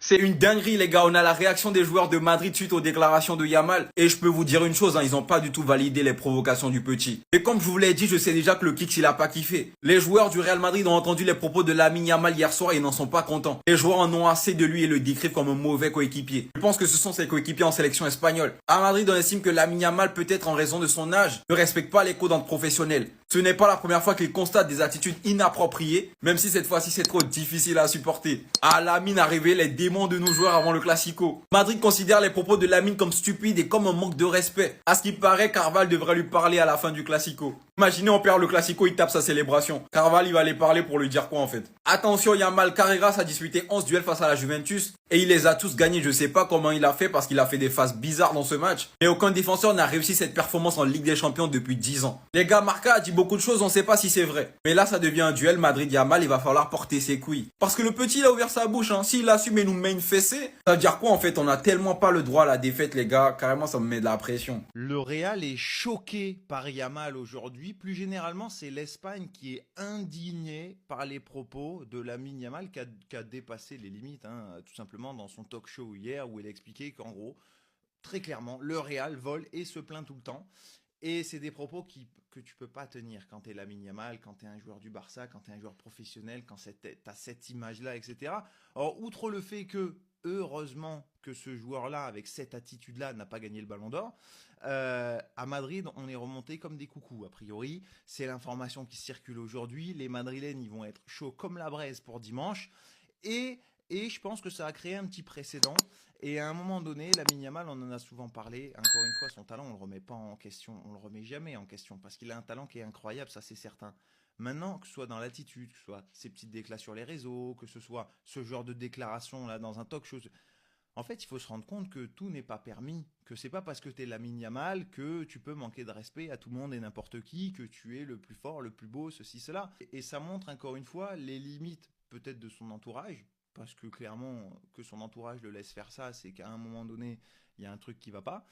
C'est une dinguerie les gars, on a la réaction des joueurs de Madrid suite aux déclarations de Yamal. Et je peux vous dire une chose, ils n'ont pas du tout validé les provocations du petit. Et comme je vous l'ai dit, je sais déjà que le Kicks il a pas kiffé. Les joueurs du Real Madrid ont entendu les propos de Lamine Yamal hier soir et ils n'en sont pas contents. Les joueurs en ont assez de lui et le décrivent comme un mauvais coéquipier. Je pense que ce sont ses coéquipiers en sélection espagnole. À Madrid, on estime que Lamine Yamal, peut-être en raison de son âge, ne respecte pas les codes entre professionnels. Ce n'est pas la première fois qu'il constate des attitudes inappropriées, même si cette fois-ci c'est trop difficile à supporter. Ah, Lamine a révélé les démons de nos joueurs avant le Classico. Madrid considère les propos de Lamine comme stupides et comme un manque de respect. À ce qui paraît, Carval devrait lui parler à la fin du Classico. Imaginez, on perd le Classico, il tape sa célébration. Carval, il va aller parler pour lui dire quoi en fait? Attention, Yamal Carreras a disputé 11 duels face à la Juventus et il les a tous gagnés. Je sais pas comment il a fait parce qu'il a fait des phases bizarres dans ce match. Mais aucun défenseur n'a réussi cette performance en Ligue des Champions depuis 10 ans. Les gars, Marca a dit beaucoup de choses, on sait pas si c'est vrai. Mais là, ça devient un duel Madrid-Yamal, il va falloir porter ses couilles. Parce que le petit, il a ouvert sa bouche, hein. S'il assume et nous met une fessée, ça veut dire quoi en fait? On a tellement pas le droit à la défaite, les gars. Carrément, ça me met de la pression. Le Real est choqué par Yamal aujourd'hui. Plus généralement, c'est l'Espagne qui est indignée par les propos de Lamine Yamal qui a dépassé les limites, hein, tout simplement dans son talk show hier où il a expliqué qu'en gros, très clairement, le Real vole et se plaint tout le temps. Et c'est des propos que tu peux pas tenir quand tu es Lamine Yamal, quand tu es un joueur du Barça, quand tu es un joueur professionnel, quand tu as cette image-là, etc. Or, outre le fait que, heureusement que ce joueur-là, avec cette attitude-là, n'a pas gagné le Ballon d'Or, à Madrid, on est remonté comme des coucous, a priori. C'est l'information qui circule aujourd'hui. Les Madrilènes, ils vont être chauds comme la braise pour dimanche. Et je pense que ça a créé un petit précédent. Et à un moment donné, Lamine Yamal, on en a souvent parlé. Encore une fois, son talent, on le remet pas en question. On le remet jamais en question parce qu'il a un talent qui est incroyable, ça c'est certain. Maintenant, que ce soit dans l'attitude, que ce soit ces petites déclats sur les réseaux, que ce soit ce genre de déclaration là dans un talk show, en fait, il faut se rendre compte que tout n'est pas permis, que c'est pas parce que tu es Lamine Yamal que tu peux manquer de respect à tout le monde et n'importe qui, que tu es le plus fort, le plus beau, ceci, cela. Et ça montre encore une fois les limites peut-être de son entourage, parce que clairement, que son entourage le laisse faire ça, c'est qu'à un moment donné, il y a un truc qui va pas.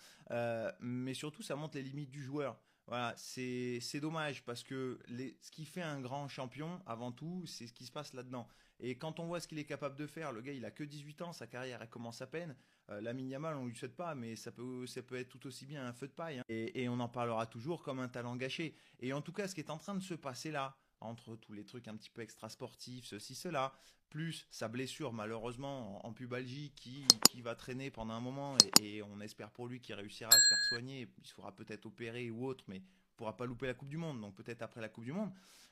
Mais surtout, ça montre les limites du joueur. Voilà, c'est dommage parce que ce qui fait un grand champion, avant tout, c'est ce qui se passe là-dedans. Et quand on voit ce qu'il est capable de faire, le gars, il a que 18 ans, sa carrière, elle commence à peine. Lamine Yamal, on lui souhaite pas, mais ça peut être tout aussi bien un feu de paille, hein. Et on en parlera toujours comme un talent gâché. Et en tout cas, ce qui est en train de se passer là, entre tous les trucs un petit peu extra-sportifs, ceci, cela, plus sa blessure malheureusement en pubalgie qui va traîner pendant un moment et on espère pour lui qu'il réussira à se faire soigner, il se fera peut-être opérer ou autre, mais il ne pourra pas louper la Coupe du Monde, donc peut-être après la Coupe du Monde.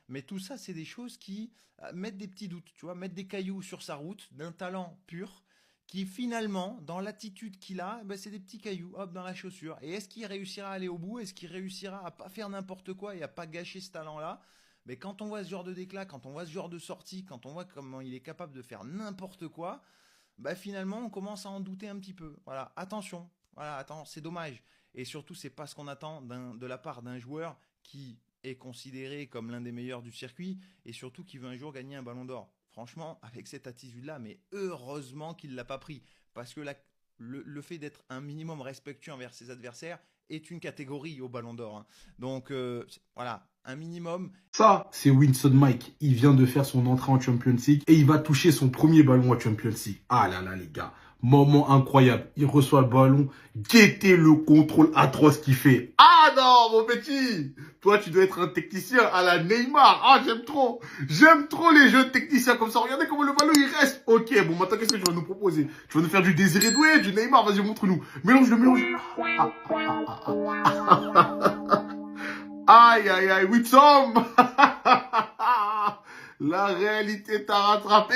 Mais tout ça, c'est des choses qui mettent des petits doutes, tu vois, mettent des cailloux sur sa route d'un talent pur qui finalement, dans l'attitude qu'il a, ben c'est des petits cailloux, hop, dans la chaussure. Et est-ce qu'il réussira à aller au bout? Est-ce qu'il réussira à pas faire n'importe quoi et à pas gâcher ce talent-là? Mais quand on voit ce genre de déclat, quand on voit ce genre de sortie, quand on voit comment il est capable de faire n'importe quoi, bah finalement on commence à en douter un petit peu. Voilà, attention, voilà, attends, c'est dommage. Et surtout, c'est pas ce qu'on attend de la part d'un joueur qui est considéré comme l'un des meilleurs du circuit et surtout qui veut un jour gagner un Ballon d'Or. Franchement, avec cette attitude-là, mais heureusement qu'il l'a pas pris, parce que le fait d'être un minimum respectueux envers ses adversaires est une catégorie au Ballon d'Or, hein. Donc voilà, un minimum. Ça, c'est Winston Mike. Il vient de faire son entrée en Champions League et il va toucher son premier ballon en Champions League. Ah là là, les gars. Moment incroyable. Il reçoit le ballon. Guettez le contrôle atroce qu'il fait. Ah non, mon petit. Toi, tu dois être un technicien à la Neymar. Ah, j'aime trop. J'aime trop les jeux de techniciens comme ça. Regardez comment le ballon, il reste. Ok, bon, maintenant, qu'est-ce que tu vas nous proposer? Tu vas nous faire du Désiré Doué, du Neymar. Vas-y, montre-nous. Mélange le mélange. Aïe, aïe, aïe, Witsam. La réalité t'a rattrapé.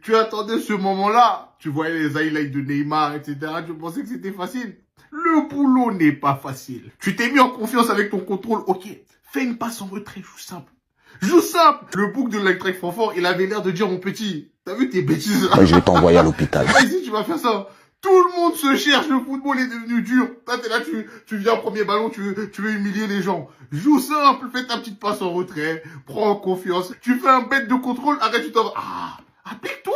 Tu attendais ce moment-là. Tu voyais les highlights de Neymar, etc. Tu pensais que c'était facile. Le boulot n'est pas facile. Tu t'es mis en confiance avec ton contrôle. Ok, fais une passe en retrait, joue simple. Joue simple. Le bouc de l'Eintracht Francfort, il avait l'air de dire, mon petit, t'as vu tes bêtises? Je vais t'envoyer à l'hôpital. Vas-y, tu vas faire ça. Tout le monde se cherche, le football est devenu dur. Toi, t'es là, tu viens premier ballon, tu veux humilier les gens. Joue simple, fais ta petite passe en retrait, prends confiance. Tu fais un bête de contrôle, arrête, tu t'en vas. Ah, applique-toi.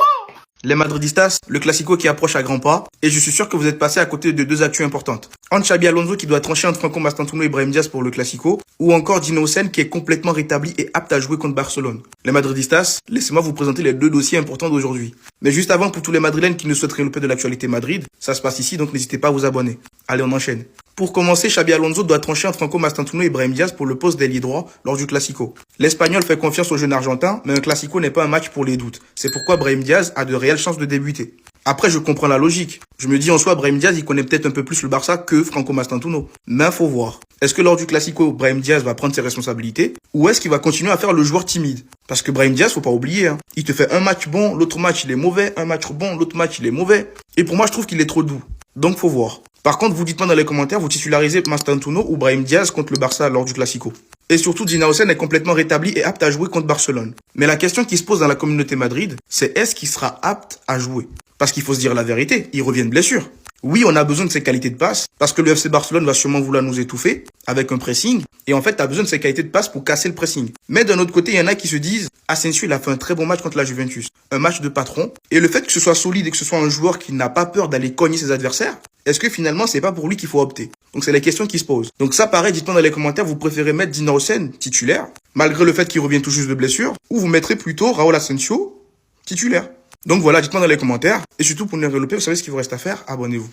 Les Madridistas, le Classico qui approche à grands pas, et je suis sûr que vous êtes passé à côté de deux actus importantes. Entre Xabi Alonso qui doit trancher entre Franco Mastantuono et Brahim Diaz pour le Classico, ou encore Dino Ossen qui est complètement rétabli et apte à jouer contre Barcelone. Les Madridistas, laissez-moi vous présenter les deux dossiers importants d'aujourd'hui. Mais juste avant, pour tous les Madrilènes qui ne souhaiteraient louper de l'actualité Madrid, ça se passe ici, donc n'hésitez pas à vous abonner. Allez, on enchaîne. Pour commencer, Xabi Alonso doit trancher entre Franco Mastantuono et Brahim Diaz pour le poste d'ailier droit lors du Classico. L'Espagnol fait confiance au jeune Argentin, mais un Classico n'est pas un match pour les doutes. C'est pourquoi Brahim Diaz a de réelles chances de débuter. Après, je comprends la logique. Je me dis en soi, Brahim Diaz, il connaît peut-être un peu plus le Barça que Franco Mastantuono. Mais faut voir. Est-ce que lors du Classico, Brahim Diaz va prendre ses responsabilités ou est-ce qu'il va continuer à faire le joueur timide? Parce que Brahim Diaz, faut pas oublier, hein, il te fait un match bon, l'autre match il est mauvais, un match bon, l'autre match il est mauvais. Et pour moi, je trouve qu'il est trop doux. Donc faut voir. Par contre, vous dites-moi dans les commentaires, vous titularisez Mastantuono ou Brahim Diaz contre le Barça lors du Classico. Et surtout, Dino Ossen est complètement rétabli et apte à jouer contre Barcelone. Mais la question qui se pose dans la communauté Madrid, c'est est-ce qu'il sera apte à jouer? Parce qu'il faut se dire la vérité, il revient de blessure. Oui, on a besoin de ses qualités de passe, parce que le FC Barcelone va sûrement vouloir nous étouffer avec un pressing, et en fait, tu as besoin de ses qualités de passe pour casser le pressing. Mais d'un autre côté, il y en a qui se disent, Asensio, il a fait un très bon match contre la Juventus, un match de patron, et le fait que ce soit solide et que ce soit un joueur qui n'a pas peur d'aller cogner ses adversaires, est-ce que finalement, c'est pas pour lui qu'il faut opter? Donc c'est les questions qui se posent. Donc ça, pareil, dites-moi dans les commentaires, vous préférez mettre Dino Ossen titulaire, malgré le fait qu'il revient tout juste de blessure, ou vous mettrez plutôt Raúl Asensio titulaire. Donc voilà, dites-moi dans les commentaires. Et surtout, pour nous développer, vous savez ce qu'il vous reste à faire? Abonnez-vous.